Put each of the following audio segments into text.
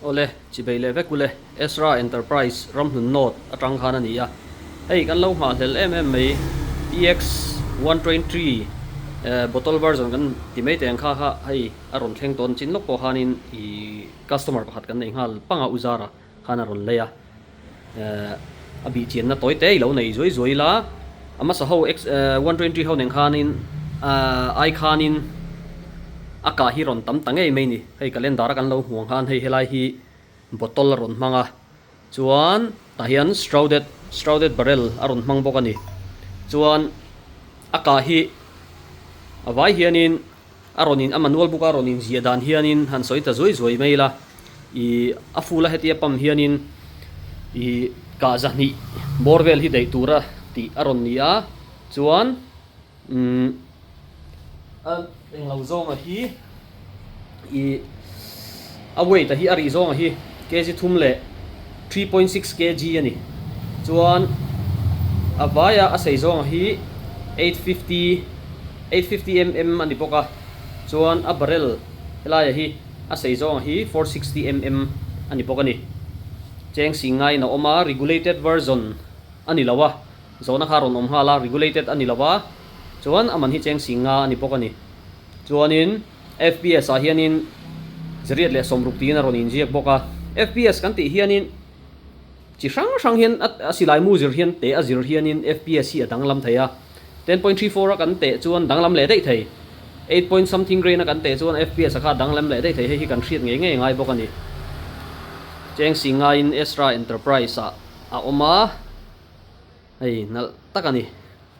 ole chi bei le vekule Ezra Enterprise ram hun note atang khana ni ya hei kan lo ma hlel mai Bx3 bottle version kan timei teng kha kha hei aron thleng ton chin lok po hanin I customer pakhat kan nei hal panga uzara khana ron leya abi chian na toy te lo nei zoi zoi la ama sa ho x 120 ho neng khanin ai khanin aka hi ron tam tangai mai ni hei calendar kan lo huang han hei helai hi bottle ron manga chuan ta hian shrouded barrel aron mang bok ani chuan aka hi avai hianin aronin amanual book aronin ziadan hianin han soita zoi zoi mai la I afula hetia pam hianin I ka zani borvel hi dei tura ti aron nia chuan eng lo zong a hi I away ta hi ari zong a hi kg thumle 3.6 kg ani chuan avaya a sei zong a hi 850 mm ani poka chuan a barrel helai hi a sei zong a hi 460 mm ani pokani cheng singai na oma regulated version ani lawa zona kharon om hala regulated ani lawa chuan aman hi cheng singa ani pokani chuanin fps a hianin zeriat le somruk ti na ronin jiak boka fps kan ti hianin chi sang hian asilai mu zir hian te azir hianin fps hi adang lam thaya 10.34 kan te chuan danglam le dei thei 8 point something grain kan te chuan fps kha danglam le dei thei hi kan hriat nge ngai bokani cheng singa in Ezra Enterprise a oma hei nal takani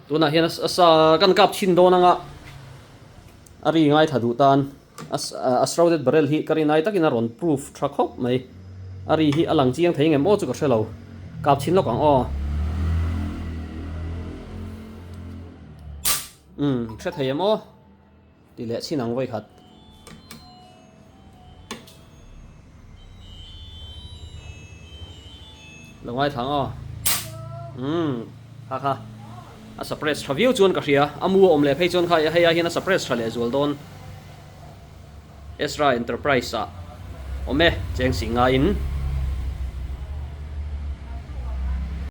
tuna hian asa kan kap chin do nanga ari ngai thadu tan shrouded barrel hi karinai takina ron proof truck hop mai ari hi alang chiang thei ngem o chu ka hrelo kap chin lokang o thret thei emo ti le chinang voi khat longai thang o ha a suppress review chuan ka hria amu om le phei chuan kha heya hian a suppress thale zul don Ezra Enterprise ome cheng singa in